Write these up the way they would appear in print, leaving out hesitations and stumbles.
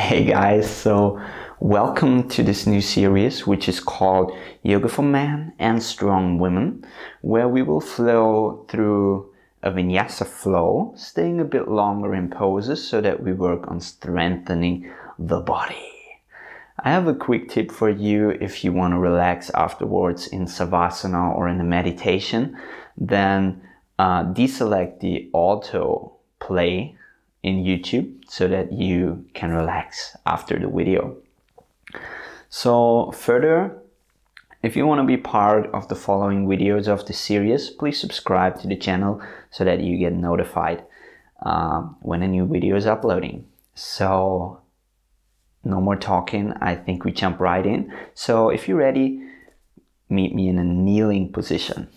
Hey guys, so welcome to this new series which is called Yoga for Men and Strong Women, where we will flow through a Vinyasa flow, staying a bit longer in poses so that we work on strengthening the body. I have a quick tip for you if you want to relax afterwards in Savasana or in a meditation, then deselect the auto play in YouTube so that you can relax after the video. So further, if you want to be part of the following videos of the series, please subscribe to the channel so that you get notified when a new video is uploading. So no more talking, I think we jump right in. So if you're ready, meet me in a kneeling position.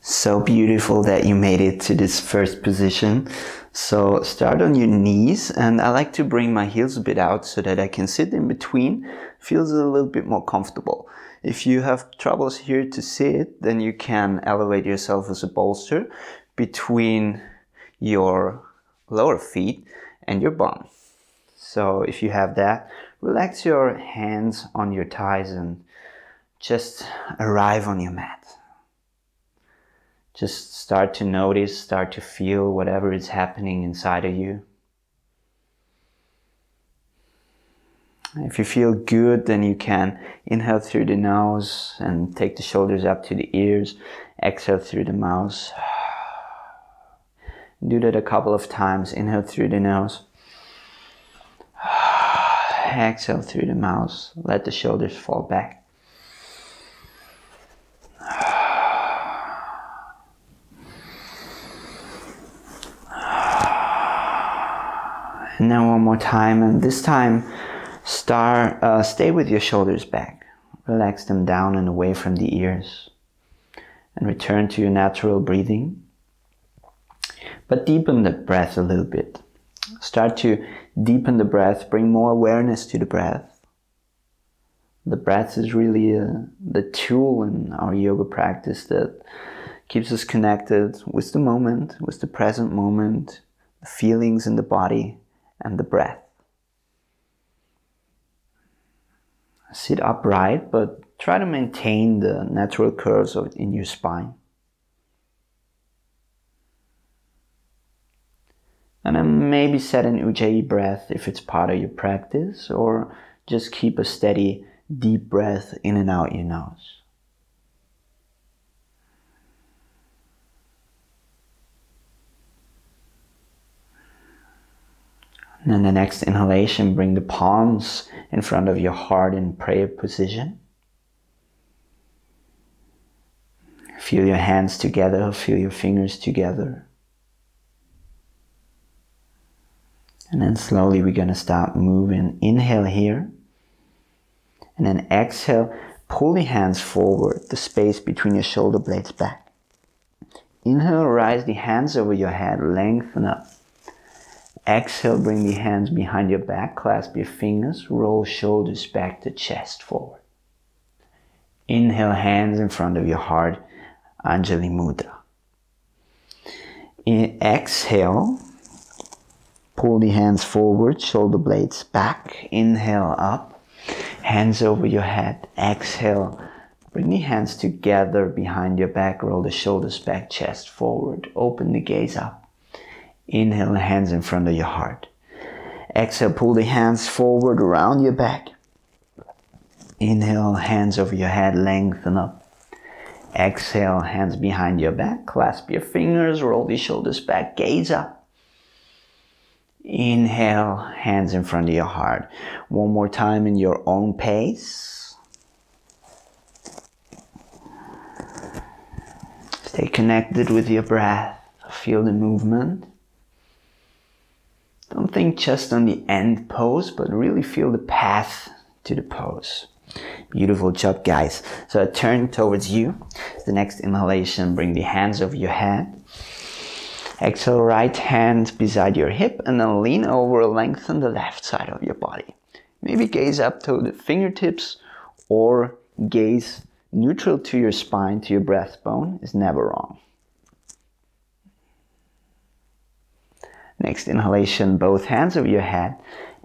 So beautiful that you made it to this first position. So start on your knees, and I like to bring my heels a bit out so that I can sit in between. Feels a little bit more comfortable. If you have troubles here to sit, then you can elevate yourself as a bolster between your lower feet and your bum. So if you have that, relax your hands on your thighs and just arrive on your mat. Just start to notice, start to feel whatever is happening inside of you. If you feel good, then you can inhale through the nose and take the shoulders up to the ears. Exhale through the mouth. Do that a couple of times. Inhale through the nose. Exhale through the mouth. Let the shoulders fall back. And now one more time, and this time stay with your shoulders back. Relax them down and away from the ears. And return to your natural breathing. But deepen the breath a little bit. Start to deepen the breath, bring more awareness to the breath. The breath is really the tool in our yoga practice that keeps us connected with the moment, with the present moment, the feelings in the body, and the breath. Sit upright, but try to maintain the natural curves in your spine. And then maybe set an Ujjayi breath if it's part of your practice, or just keep a steady, deep breath in and out your nose. And then the next inhalation, bring the palms in front of your heart in prayer position. Feel your hands together, feel your fingers together. And then slowly we're going to start moving. Inhale here. And then exhale, pull the hands forward, the space between your shoulder blades back. Inhale, rise the hands over your head, lengthen up. Exhale, bring the hands behind your back, clasp your fingers, roll shoulders back to chest forward. Inhale, hands in front of your heart, Anjali Mudra. Exhale, pull the hands forward, shoulder blades back. Inhale up, hands over your head. Exhale, bring the hands together behind your back, roll the shoulders back, chest forward. Open the gaze up. Inhale, hands in front of your heart. Exhale, pull the hands forward around your back. Inhale, hands over your head, lengthen up. Exhale, hands behind your back, clasp your fingers, roll the shoulders back, gaze up. Inhale, hands in front of your heart. One more time in your own pace. Stay connected with your breath. Feel the movement. Don't think just on the end pose, but really feel the path to the pose. Beautiful job, guys. So I turn towards you. The next inhalation, bring the hands over your head. Exhale, right hand beside your hip, and then lean over, lengthen the left side of your body. Maybe gaze up to the fingertips, or gaze neutral to your spine, to your breastbone, is never wrong. Next inhalation, both hands over your head.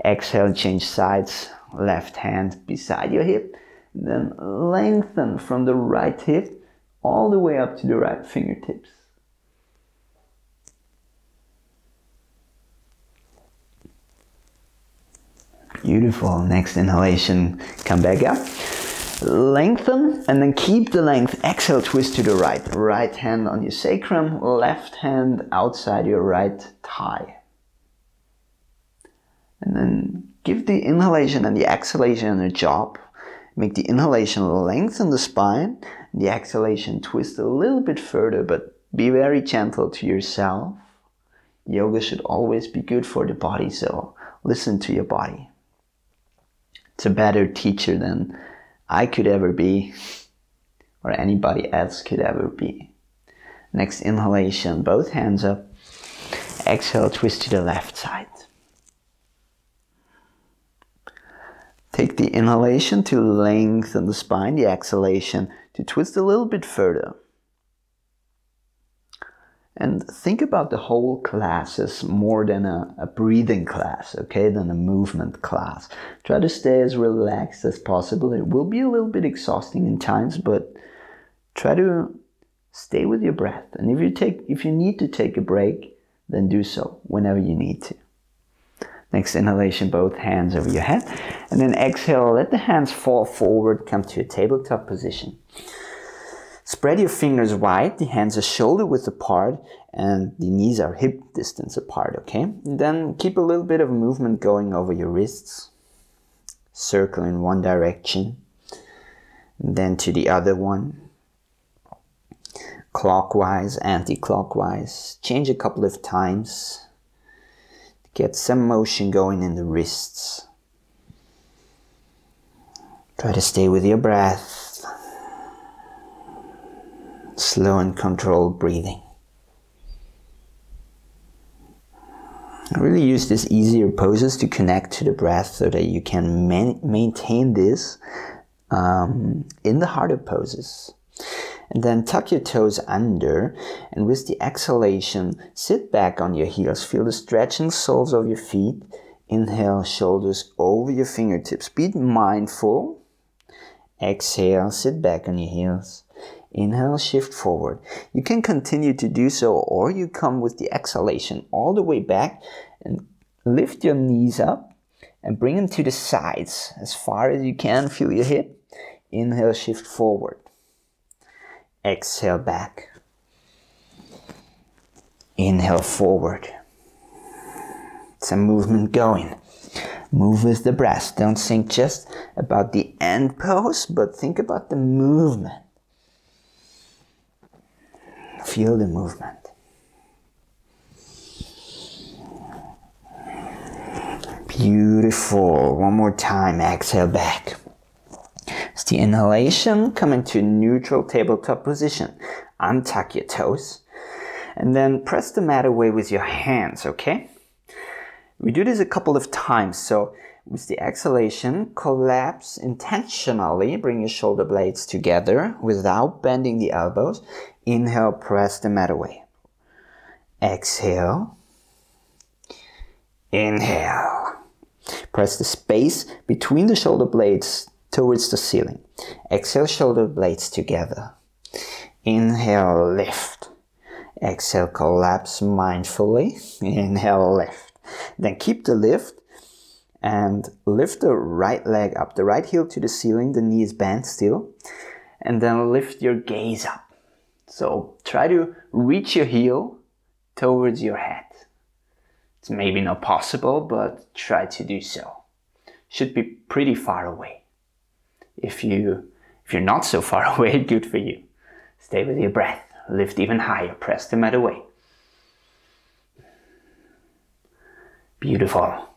Exhale, change sides. Left hand beside your hip. Then lengthen from the right hip all the way up to the right fingertips. Beautiful. Next inhalation, come back up. Lengthen and then keep the length. Exhale, twist to the right. Right hand on your sacrum, left hand outside your right thigh. And then give the inhalation and the exhalation a job. Make the inhalation lengthen the spine. The exhalation twist a little bit further, but be very gentle to yourself. Yoga should always be good for the body, so listen to your body. It's a better teacher than I could ever be, or anybody else could ever be. Next inhalation, both hands up. Exhale, twist to the left side. Take the inhalation to lengthen the spine, the exhalation to twist a little bit further. And think about the whole class as more than a breathing class, okay, than a movement class. Try to stay as relaxed as possible. It will be a little bit exhausting in times, but try to stay with your breath. And if you need to take a break, then do so whenever you need to. Next inhalation, both hands over your head. And then exhale, let the hands fall forward, come to a tabletop position. Spread your fingers wide, the hands are shoulder width apart and the knees are hip distance apart, okay? And then keep a little bit of movement going over your wrists. Circle in one direction, and then to the other one. Clockwise, anti-clockwise. Change a couple of times. Get some motion going in the wrists. Try to stay with your breath. Slow and controlled breathing. I really use these easier poses to connect to the breath so that you can maintain this in the harder poses. And then tuck your toes under, and with the exhalation, sit back on your heels. Feel the stretching soles of your feet. Inhale, shoulders over your fingertips. Be mindful. Exhale, sit back on your heels. Inhale, shift forward. You can continue to do so, or you come with the exhalation all the way back and lift your knees up and bring them to the sides as far as you can. Feel your hip. Inhale, shift forward. Exhale back. Inhale forward. Some movement going. Move with the breath. Don't think just about the end pose, but think about the movement. Feel the movement. Beautiful. One more time. Exhale back. It's the inhalation. Come into neutral tabletop position. Untuck your toes. And then press the mat away with your hands, okay? We do this a couple of times. So with the exhalation, collapse intentionally. Bring your shoulder blades together without bending the elbows. Inhale, press the mat away. Exhale. Inhale. Press the space between the shoulder blades towards the ceiling. Exhale, shoulder blades together. Inhale, lift. Exhale, collapse mindfully. Inhale, lift. Then keep the lift and lift the right leg up, the right heel to the ceiling, the knee is bent still. And then lift your gaze up. So try to reach your heel towards your head. It's maybe not possible, but try to do so. Should be pretty far away. If you're not so far away, good for you. Stay with your breath. Lift even higher. Press the mat away. Beautiful.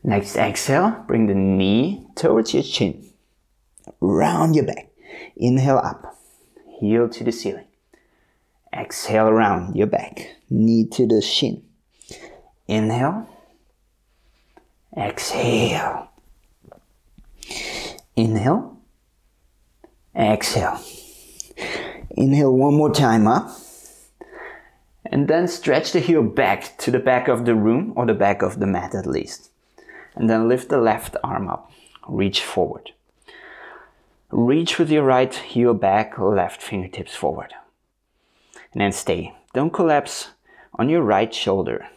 Next exhale, bring the knee towards your chin. Round your back. Inhale up. Heel to the ceiling. Exhale, round your back. Knee to the shin. Inhale. Exhale. Inhale. Exhale. Inhale one more time up. And then stretch the heel back to the back of the room, or the back of the mat at least. And then lift the left arm up. Reach forward. Reach with your right heel back, left fingertips forward. And then stay. Don't collapse on your right shoulder.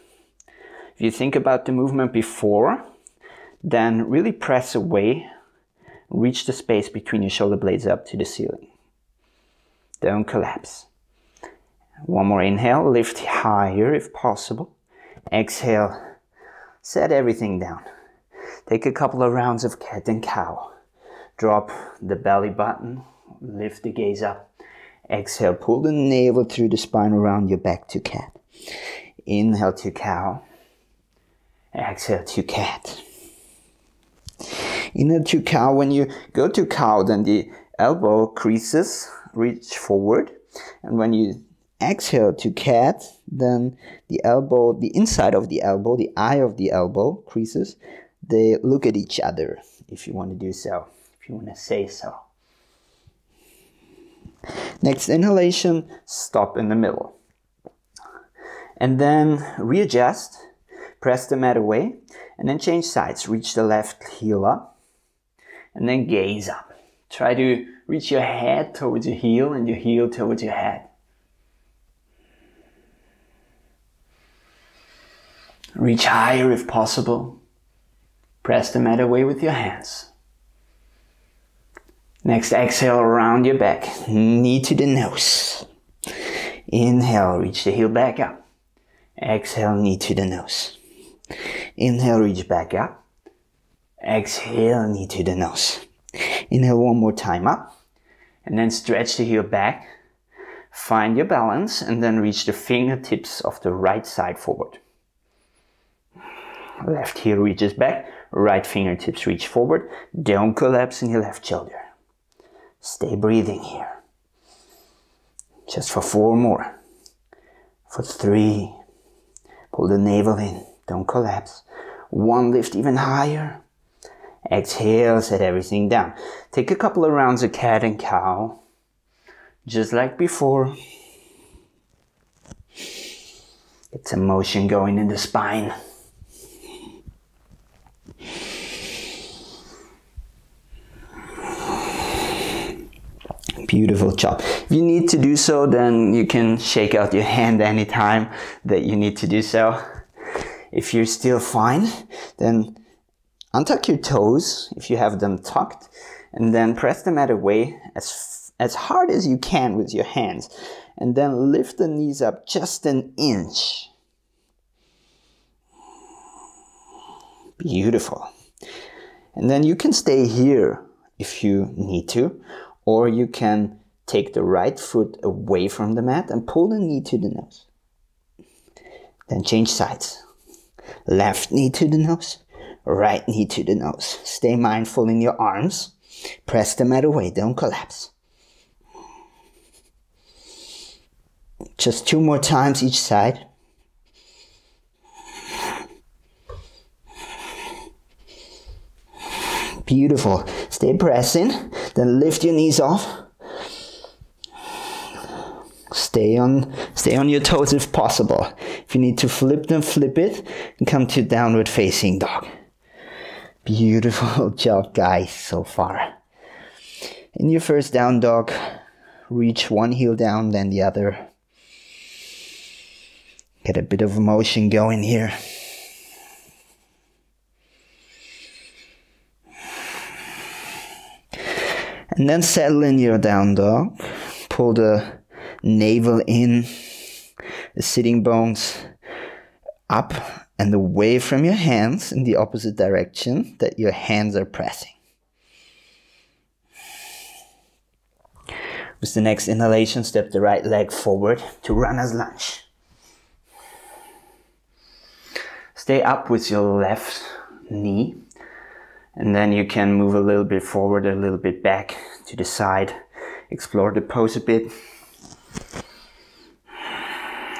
If you think about the movement before, then really press away. Reach the space between your shoulder blades up to the ceiling. Don't collapse. One more inhale, lift higher if possible. Exhale, set everything down. Take a couple of rounds of cat and cow. Drop the belly button, lift the gaze up. Exhale, pull the navel through the spine around your back to cat. Inhale to cow. Exhale to cat. Inhale to cow. When you go to cow, then the elbow creases, reach forward. And when you exhale to cat, then the elbow, the inside of the elbow, the eye of the elbow creases. They look at each other, if you want to do so, if you want to say so. Next inhalation, stop in the middle. And then readjust, press the mat away, and then change sides. Reach the left heel up, and then gaze up. Try to reach your head towards your heel and your heel towards your head. Reach higher if possible. Press the mat away with your hands. Next, exhale around your back, knee to the nose. Inhale, reach the heel back up. Exhale, knee to the nose. Inhale, reach back up. Exhale, knee to the nose. Inhale one more time up. And then stretch the heel back. Find your balance and then reach the fingertips of the right side forward. Left heel reaches back, right fingertips reach forward. Don't collapse in your left shoulder. Stay breathing here. Just for 4 more. For 3. Pull the navel in. Don't collapse. 1, lift even higher. Exhale, set everything down. Take a couple of rounds of cat and cow. Just like before. Get some motion going in the spine. Beautiful job. If you need to do so, then you can shake out your hand anytime that you need to do so. If you're still fine, then untuck your toes if you have them tucked, and then press the mat away as hard as you can with your hands, and then lift the knees up just an inch. Beautiful. And then you can stay here if you need to, or you can take the right foot away from the mat and pull the knee to the nose. Then change sides. Left knee to the nose, right knee to the nose. Stay mindful in your arms. Press the mat away, don't collapse. Just 2 more times each side. Beautiful. Stay pressing. Then lift your knees off. Stay on your toes if possible. If you need to flip them, flip it and come to downward facing dog. Beautiful job, guys, so far. In your first down dog, reach one heel down, then the other. Get a bit of motion going here. And then settle in your down dog. Pull the navel in, the sitting bones up and away from your hands in the opposite direction that your hands are pressing. With the next inhalation, step the right leg forward to runner's lunge. Stay up with your left knee. And then you can move a little bit forward, a little bit back to the side. Explore the pose a bit.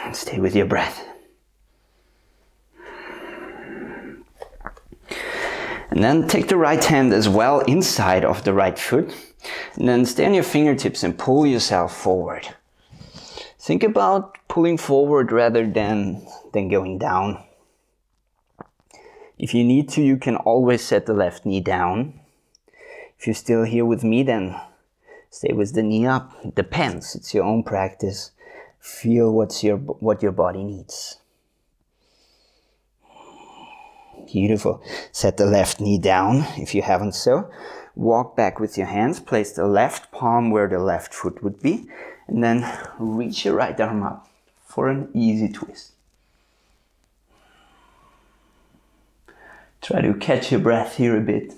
And stay with your breath. And then take the right hand as well inside of the right foot. And then stay on your fingertips and pull yourself forward. Think about pulling forward rather than going down. If you need to, you can always set the left knee down. If you're still here with me, then stay with the knee up. It depends, it's your own practice. Feel what your body needs. Beautiful. Set the left knee down if you haven't so. Walk back with your hands. Place the left palm where the left foot would be. And then reach your right arm up for an easy twist. Try to catch your breath here a bit.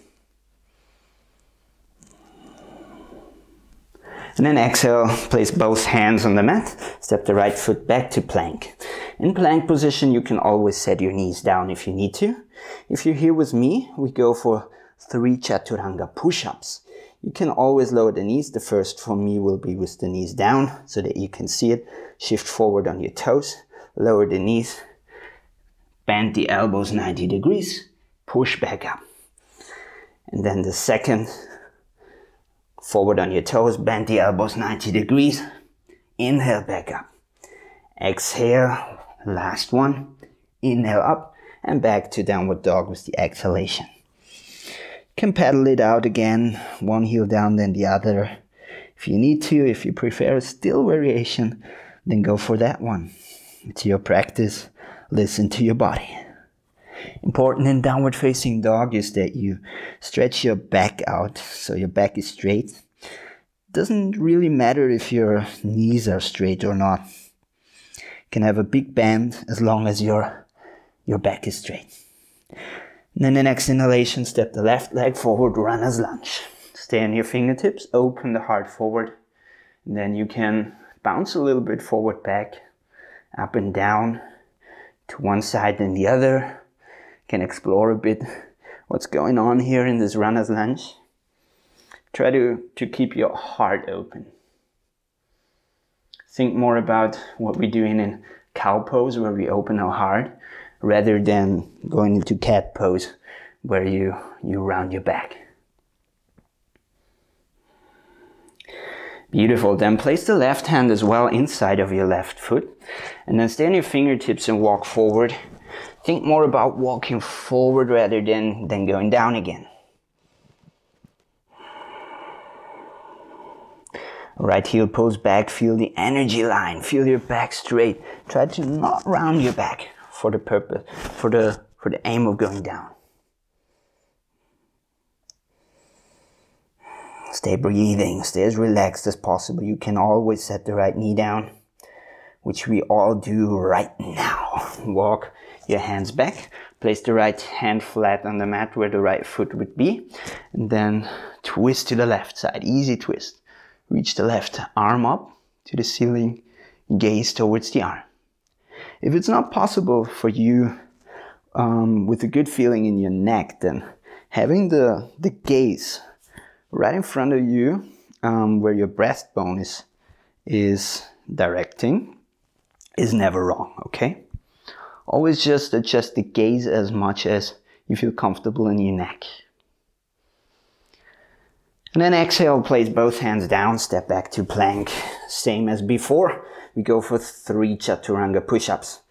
And then exhale, place both hands on the mat. Step the right foot back to plank. In plank position, you can always set your knees down if you need to. If you're here with me, we go for 3 Chaturanga Push-Ups. You can always lower the knees. The first for me will be with the knees down so that you can see it. Shift forward on your toes, lower the knees, bend the elbows 90 degrees, push back up. And then the second, forward on your toes, bend the elbows 90 degrees, inhale back up. Exhale, last one, inhale up and back to downward dog with the exhalation. Can paddle it out again, one heel down then the other. If you need to, if you prefer a still variation, then go for that one. It's your practice, listen to your body. Important in downward facing dog is that you stretch your back out so your back is straight. Doesn't really matter if your knees are straight or not. You can have a big bend as long as your back is straight. And then the next inhalation, step the left leg forward, runner's lunge. Stay on your fingertips, open the heart forward. And then you can bounce a little bit forward, back, up and down, to one side and the other. Can explore a bit what's going on here in this runner's lunge. Try to keep your heart open. Think more about what we're doing in cow pose, where we open our heart, rather than going into cat pose, where you round your back. Beautiful. Then place the left hand as well inside of your left foot, and then stay on your fingertips and walk forward. Think more about walking forward rather than going down again. Right heel pulls back, feel the energy line, feel your back straight. Try to not round your back for the purpose, for the aim of going down. Stay breathing, stay as relaxed as possible. You can always set the right knee down, which we all do right now. Walk your hands back, place the right hand flat on the mat where the right foot would be, and then twist to the left side, easy twist. Reach the left arm up to the ceiling, gaze towards the arm. If it's not possible for you with a good feeling in your neck, then having the gaze right in front of you where your breastbone is directing is never wrong, okay? Always just adjust the gaze as much as you feel comfortable in your neck. And then exhale, place both hands down, step back to plank. Same as before, we go for 3 Chaturanga Push-Ups.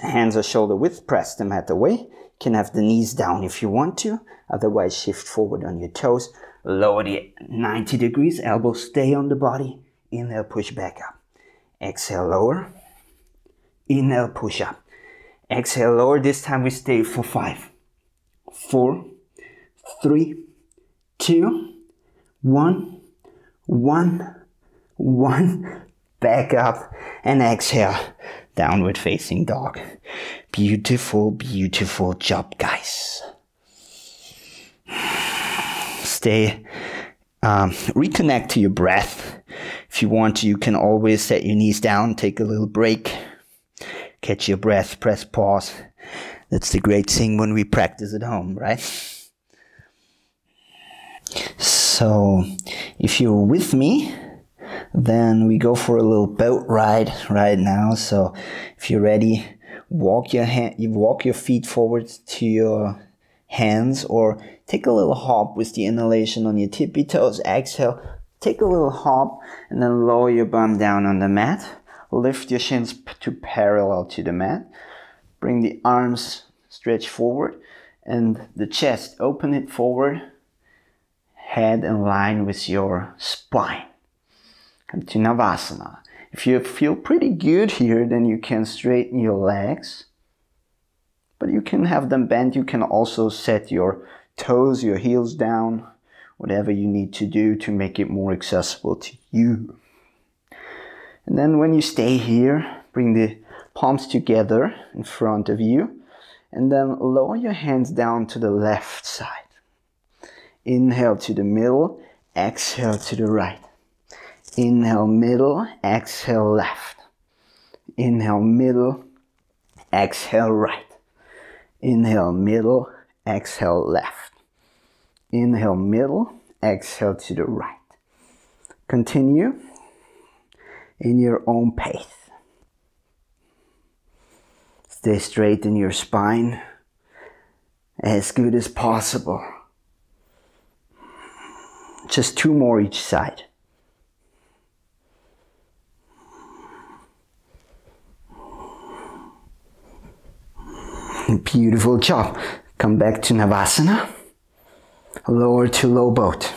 Hands are shoulder width, press the mat away. You can have the knees down if you want to, otherwise shift forward on your toes. Lower the 90 degrees, elbows stay on the body. Inhale, push back up. Exhale, lower. Inhale, push up. Exhale, lower. This time we stay for 5, 4, 3, 2, 1, 1, 1. Back up and exhale. Downward facing dog. Beautiful, beautiful job, guys. Stay, reconnect to your breath. If you want to, you can always set your knees down, take a little break, catch your breath, press pause. That's the great thing when we practice at home, right? So, if you're with me, then we go for a little boat ride right now. So, if you're ready, walk your feet forward to your hands, or take a little hop with the inhalation on your tippy toes. Exhale, take a little hop, and then lower your bum down on the mat. Lift your shins to parallel to the mat. Bring the arms stretch forward and the chest, open it forward. Head in line with your spine. Come to Navasana. If you feel pretty good here, then you can straighten your legs. But you can have them bent. You can also set your toes, your heels down. Whatever you need to do to make it more accessible to you. And then when you stay here, bring the palms together in front of you. And then lower your hands down to the left side. Inhale to the middle, exhale to the right. Inhale middle, exhale left. Inhale middle, exhale right. Inhale middle, exhale left. Inhale middle, exhale to the right. Continue in your own pace. Stay straight in your spine as good as possible. Just 2 more each side. Beautiful job. Come back to Navasana. Lower to low boat.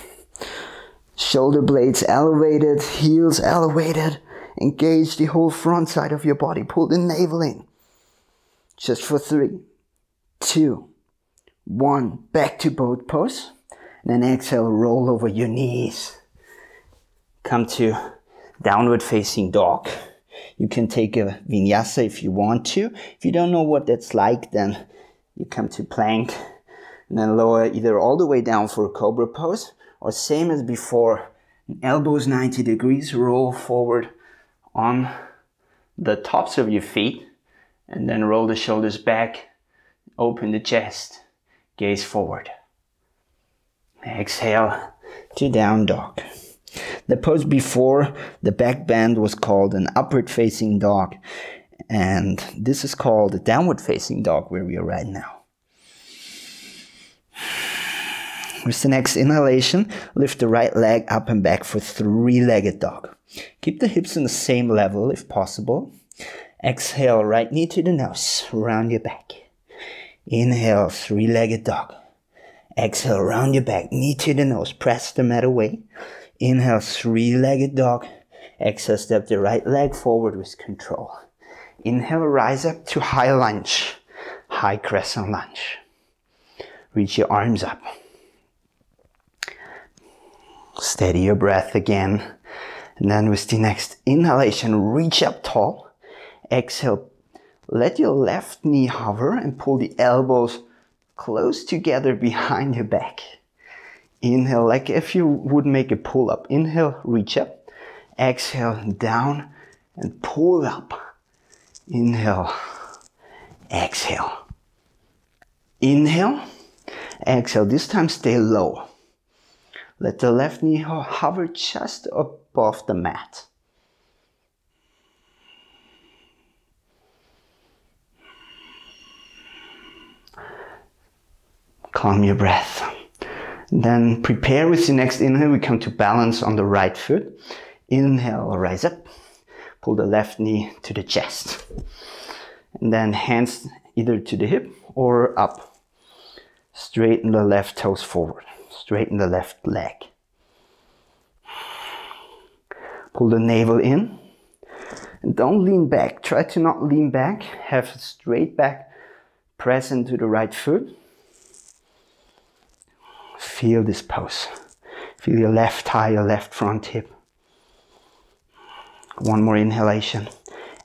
Shoulder blades elevated, heels elevated. Engage the whole front side of your body. Pull the navel in. Just for 3, 2, 1. Back to boat pose. And then exhale, roll over your knees. Come to downward facing dog. You can take a Vinyasa if you want to. If you don't know what that's like, then you come to plank. And then lower either all the way down for a cobra pose, or same as before, elbows 90 degrees, roll forward on the tops of your feet, and then roll the shoulders back, open the chest, gaze forward. Exhale to down dog. The pose before, the back bend, was called an upward facing dog, and this is called a downward facing dog where we are right now. With the next inhalation, lift the right leg up and back for 3-legged dog. Keep the hips on the same level if possible. Exhale, right knee to the nose, round your back. Inhale, 3-legged dog. Exhale, round your back, knee to the nose, press the mat away. Inhale, 3-legged dog. Exhale, step the right leg forward with control. Inhale, rise up to high lunge, high crescent lunge. Reach your arms up. Steady your breath again. And then with the next inhalation, reach up tall. Exhale, let your left knee hover and pull the elbows close together behind your back. Inhale, like if you would make a pull-up. Inhale, reach up. Exhale, down and pull up. Inhale, exhale. Inhale, exhale. This time stay low. Let the left knee hover just above the mat. Calm your breath. Then prepare with the next inhale. We come to balance on the right foot. Inhale, rise up. Pull the left knee to the chest. And then hands either to the hip or up. Straighten the left toes forward. Straighten the left leg. Pull the navel in. And don't lean back. Try to not lean back. Have a straight back. Press into the right foot. Feel this pose. Feel your left thigh, your left front hip. One more inhalation.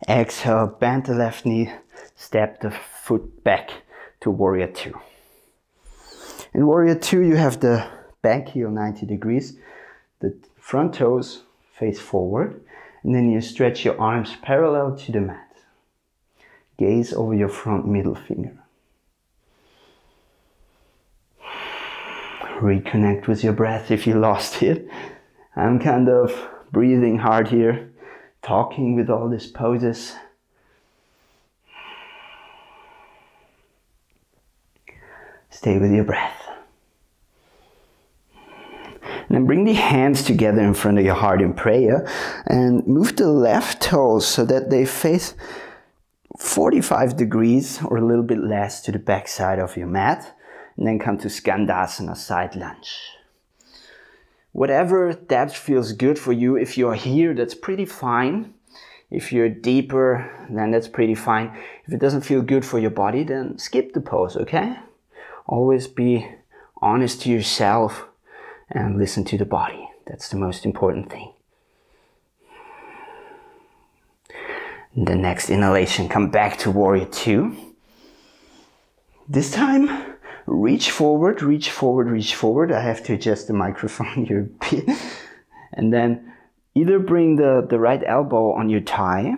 Exhale, bend the left knee, step the foot back to Warrior 2. In Warrior 2, you have the back heel 90 degrees. The front toes face forward. And then you stretch your arms parallel to the mat. Gaze over your front middle finger. Reconnect with your breath if you lost it. I'm kind of breathing hard here, talking with all these poses. Stay with your breath. And then bring the hands together in front of your heart in prayer and move the left toes so that they face 45 degrees or a little bit less to the back side of your mat. And then come to Skandasana, side lunge. Whatever depth feels good for you. If you're here, that's pretty fine. If you're deeper, then that's pretty fine. If it doesn't feel good for your body, then skip the pose, okay? Always be honest to yourself and listen to the body. That's the most important thing. The next inhalation, come back to Warrior Two. This time, reach forward, reach forward, reach forward. I have to adjust the microphone here a bit. And then either bring the right elbow on your thigh,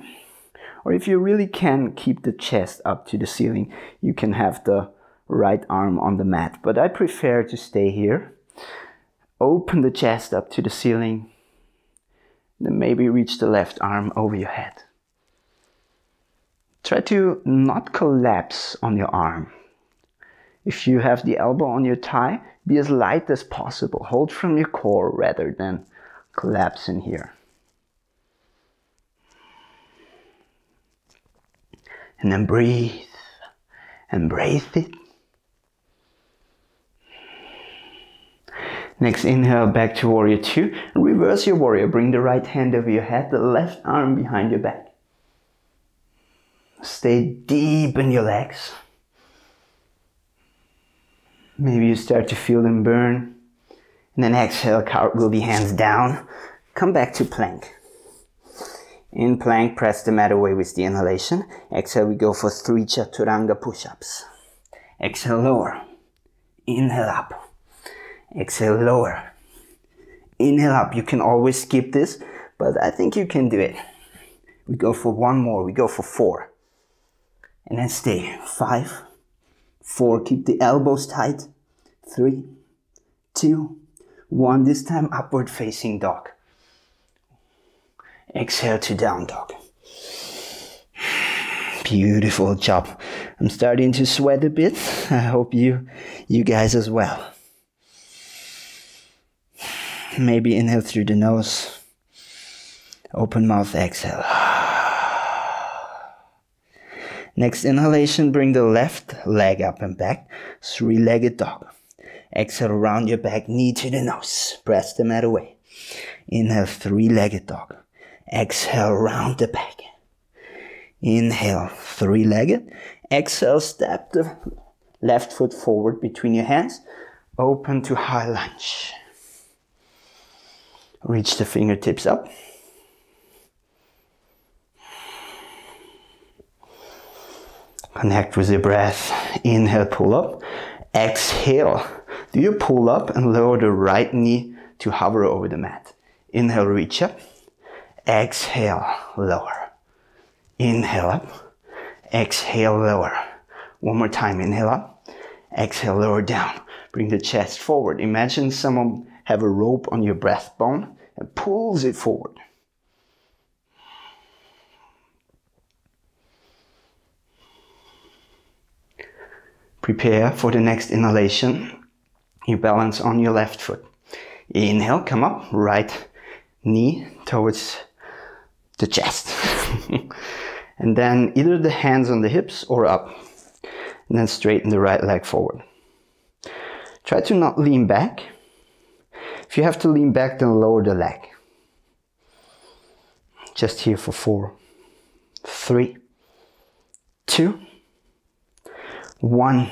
or if you really can, keep the chest up to the ceiling. You can have the right arm on the mat, but I prefer to stay here. Open the chest up to the ceiling. Then maybe reach the left arm over your head. Try to not collapse on your arm. If you have the elbow on your thigh, be as light as possible. Hold from your core rather than collapse in here. And then breathe. Embrace it. Next, inhale back to Warrior Two. Reverse your warrior. Bring the right hand over your head, the left arm behind your back. Stay deep in your legs. Maybe you start to feel them burn. And then exhale, cartwheel the hands down. Come back to plank. In plank, press the mat away with the inhalation. Exhale, we go for 3 Chaturanga Push-Ups. Exhale, lower. Inhale up. Exhale, lower. Inhale up. You can always skip this, but I think you can do it. We go for 1 more. We go for 4. And then stay. 5, 4. Keep the elbows tight. 3, 2, 1. This time upward facing dog. Exhale to down dog. Beautiful job. I'm starting to sweat a bit. I hope you guys as well. Maybe inhale through the nose. Open mouth, exhale. Next inhalation, bring the left leg up and back. 3-legged dog. Exhale, round your back, knee to the nose. Press the mat away. Inhale, 3-legged dog. Exhale, round the back. Inhale, 3-legged. Exhale, step the left foot forward between your hands. Open to high lunge. Reach the fingertips up. Connect with your breath. Inhale, pull up. Exhale. Do your pull up and lower the right knee to hover over the mat. Inhale, reach up. Exhale, lower. Inhale up. Exhale, lower. One more time. Inhale up. Exhale, lower down. Bring the chest forward. Imagine someone have a rope on your breastbone and pulls it forward. Prepare for the next inhalation. You balance on your left foot. Inhale, come up, right knee towards the chest. And then either the hands on the hips or up. And then straighten the right leg forward. Try to not lean back. If you have to lean back, then lower the leg. Just here for 4, 3, 2, 1.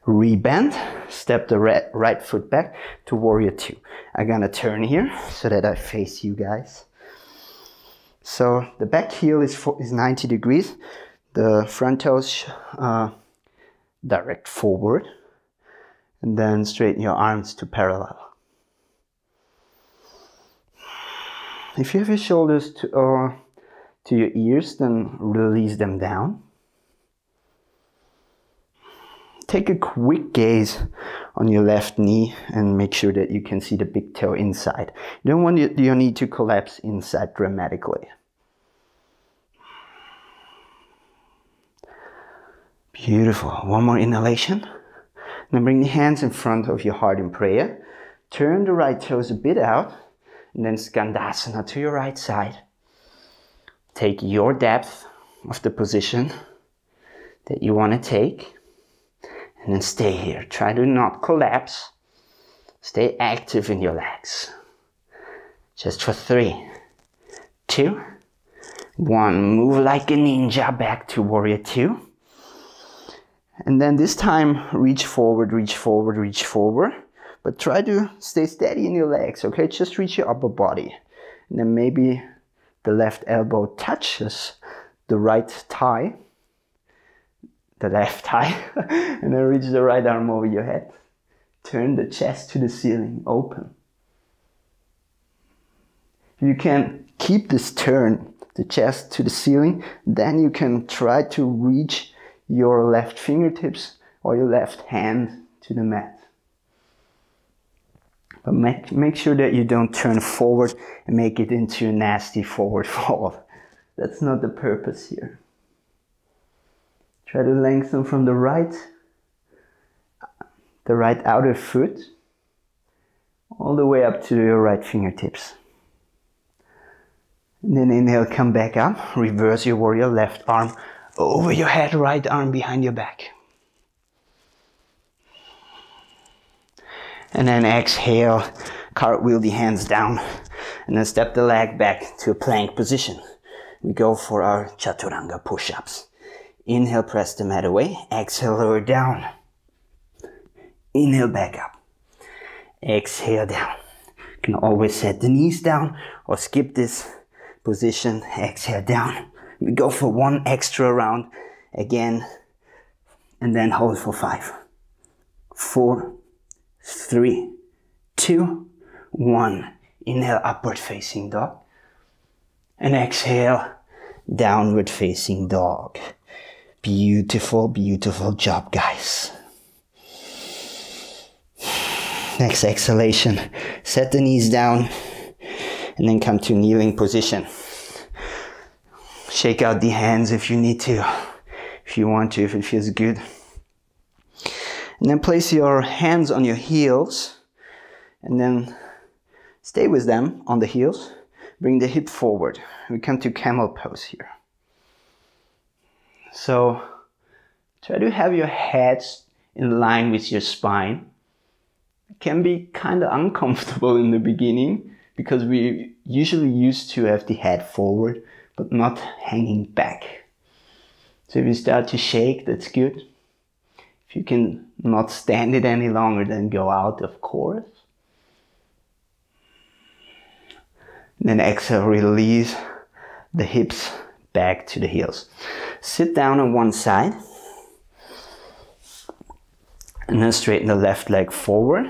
Rebend. Step the right foot back to Warrior Two. I'm gonna turn here so that I face you guys. So the back heel is 90 degrees. The front toes direct forward. And then straighten your arms to parallel. If you have your shoulders to your ears, then release them down. Take a quick gaze on your left knee and make sure that you can see the big toe inside. You don't want your knee to collapse inside dramatically. Beautiful. One more inhalation. Then bring the hands in front of your heart in prayer. Turn the right toes a bit out, and then Skandasana to your right side. Take your depth of the position that you want to take, and then stay here. Try to not collapse. Stay active in your legs. Just for 3, 2, 1. Move like a ninja back to warrior 2. And then this time, reach forward, reach forward, reach forward. But try to stay steady in your legs, okay? Just reach your upper body. And then maybe the left elbow touches the right thigh. The left thigh. And then reach the right arm over your head. Turn the chest to the ceiling, open. If you can keep this turn, the chest to the ceiling, then you can try to reach your left fingertips or your left hand to the mat. But make sure that you don't turn forward and make it into a nasty forward fold. That's not the purpose here. Try to lengthen from the right outer foot all the way up to your right fingertips. And then inhale, come back up, reverse your warrior, left arm over your head, right arm behind your back. And then exhale, cartwheel the hands down, and then step the leg back to a plank position. We go for our Chaturanga Push-Ups. Inhale, press the mat away. Exhale, lower down. Inhale, back up. Exhale, down. You can always set the knees down or skip this position. Exhale, down. We go for 1 extra round again, and then hold for 5, 4, 3, 2, 1. Inhale, upward facing dog. And exhale, downward facing dog. Beautiful, beautiful job, guys. Next exhalation, set the knees down and then come to kneeling position. Shake out the hands if you need to, if you want to, if it feels good. And then place your hands on your heels and then stay with them on the heels. Bring the hip forward. We come to Camel Pose here. So try to have your head in line with your spine. It can be kind of uncomfortable in the beginning because we usually used to have the head forward but not hanging back. So if you start to shake, that's good. If you can not stand it any longer, then go out, of course. And then exhale, release the hips back to the heels. Sit down on one side. And then straighten the left leg forward.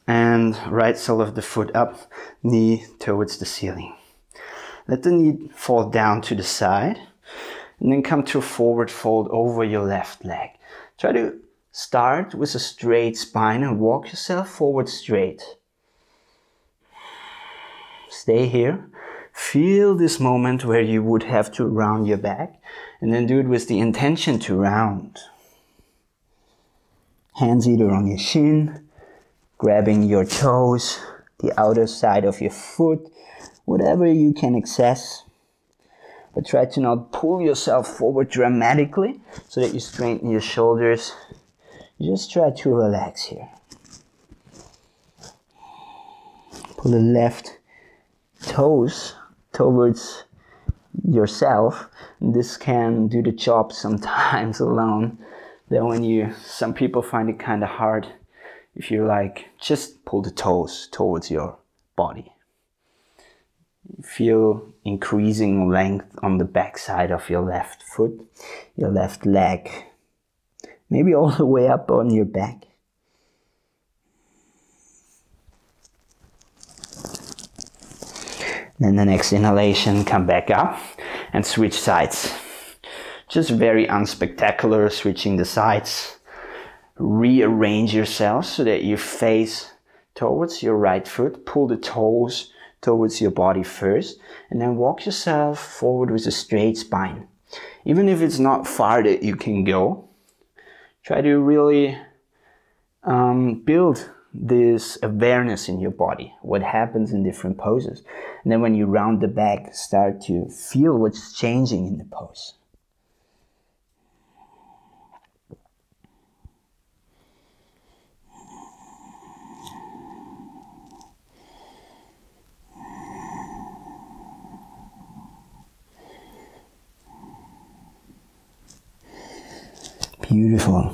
And right sole of the foot up, knee towards the ceiling. Let the knee fall down to the side. And then come to a forward fold over your left leg. Try to start with a straight spine and walk yourself forward straight. Stay here. Feel this moment where you would have to round your back, and then do it with the intention to round. Hands either on your shin, grabbing your toes, the outer side of your foot, whatever you can access. But try to not pull yourself forward dramatically so that you straighten your shoulders. Just try to relax here. Pull the left toes towards yourself. This can do the job sometimes alone. Then some people find it kind of hard if you're like, just pull the toes towards your body. Feel increasing length on the back side of your left foot, your left leg. Maybe all the way up on your back. Then the next inhalation, come back up and switch sides. Just very unspectacular, switching the sides. Rearrange yourself so that you face towards your right foot. Pull the toes towards your body first, and then walk yourself forward with a straight spine. Even if it's not far that you can go, try to really build this awareness in your body, what happens in different poses. And then when you round the back, start to feel what's changing in the pose. Beautiful.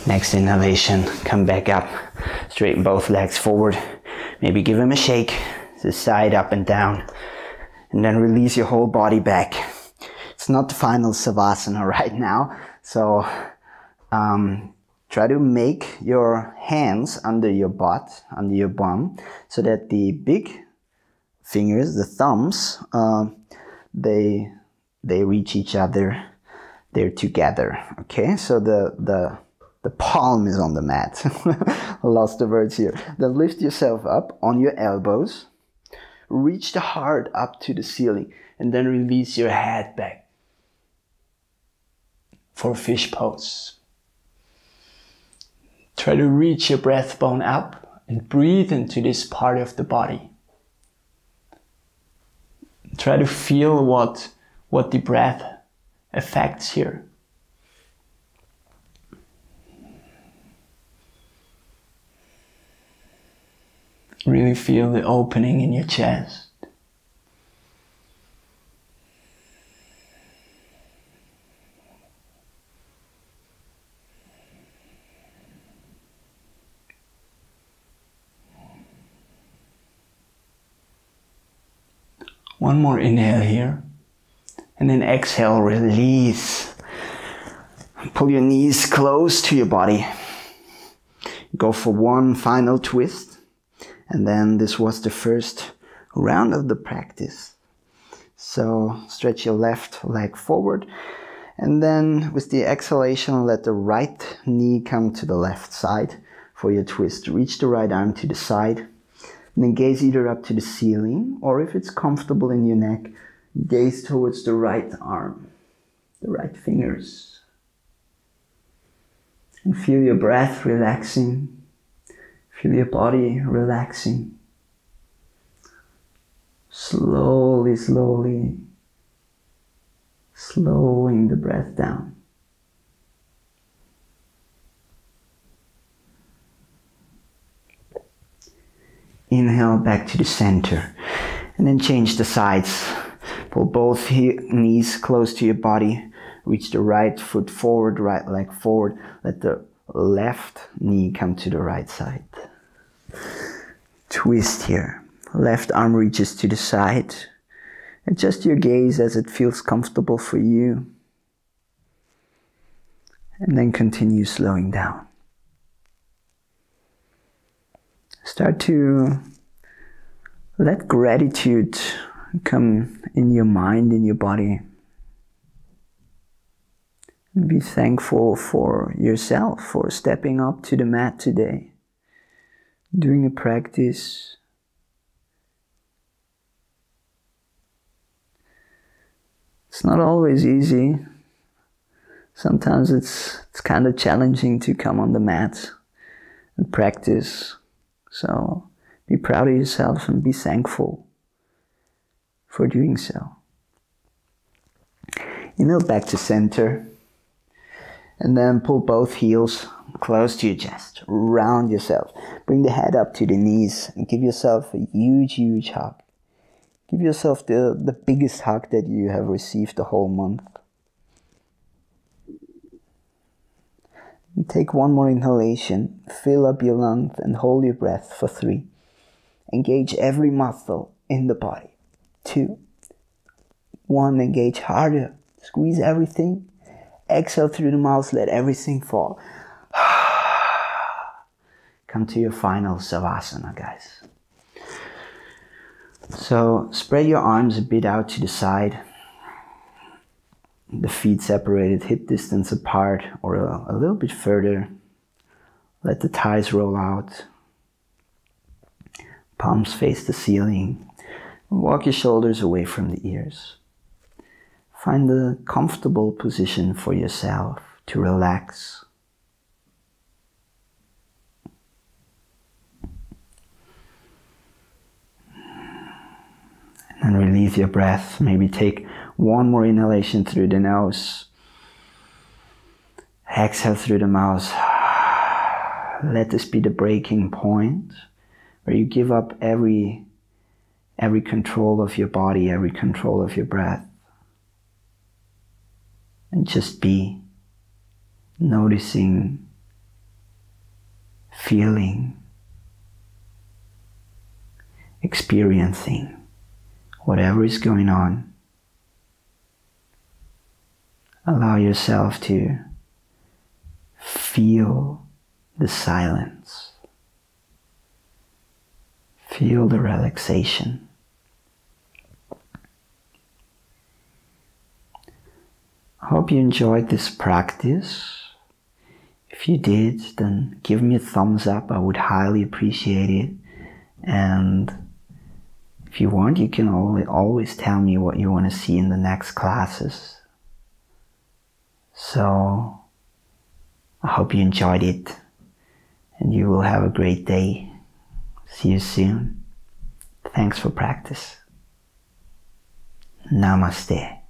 Next inhalation, come back up, straighten both legs forward, maybe give them a shake, the side up and down, and then release your whole body back. It's not the final Savasana right now, so try to make your hands under your butt, under your bum, so that the big fingers, the thumbs, they reach each other. They're together, okay? So the palm is on the mat. I lost the words here. Then lift yourself up on your elbows. Reach the heart up to the ceiling. And then release your head back for fish pose. Try to reach your breastbone up and breathe into this part of the body. Try to feel what the breath affects here. Really feel the opening in your chest. One more inhale here. And then exhale, release. Pull your knees close to your body. Go for one final twist. And then this was the first round of the practice. So stretch your left leg forward. And then with the exhalation, let the right knee come to the left side for your twist. Reach the right arm to the side. And then gaze either up to the ceiling, or if it's comfortable in your neck, gaze towards the right arm, the right fingers. And feel your breath relaxing. Feel your body relaxing. Slowly, slowly, slowing the breath down. Inhale back to the center. And then change the sides. Pull both knees close to your body. Reach the right foot forward, right leg forward. Let the left knee come to the right side. Twist here. Left arm reaches to the side. Adjust your gaze as it feels comfortable for you. And then continue slowing down. Start to let gratitude come in your mind, in your body. Be thankful for yourself for stepping up to the mat today, doing a practice. It's not always easy. Sometimes it's kind of challenging to come on the mat and practice. So be proud of yourself and be thankful for doing so. Inhale back to center. And then pull both heels close to your chest. Round yourself. Bring the head up to the knees and give yourself a huge, huge hug. Give yourself the biggest hug that you have received the whole month. And take one more inhalation. Fill up your lungs and hold your breath for 3. Engage every muscle in the body. 2. 1. Engage harder. Squeeze everything. Exhale through the mouth. Let everything fall. Come to your final Savasana, guys. So spread your arms a bit out to the side. The feet separated, hip distance apart, or a little bit further. Let the thighs roll out. Palms face the ceiling. Walk your shoulders away from the ears. Find a comfortable position for yourself to relax. And release your breath. Maybe take one more inhalation through the nose. Exhale through the mouth. Let this be the breaking point where you give up every control of your body, every control of your breath. And just be noticing, feeling, experiencing whatever is going on. Allow yourself to feel the silence. Feel the relaxation. I hope you enjoyed this practice. If you did, then give me a thumbs up. I would highly appreciate it. And if you want, you can always tell me what you want to see in the next classes. So, I hope you enjoyed it, and you will have a great day. See you soon. Thanks for practice. Namaste.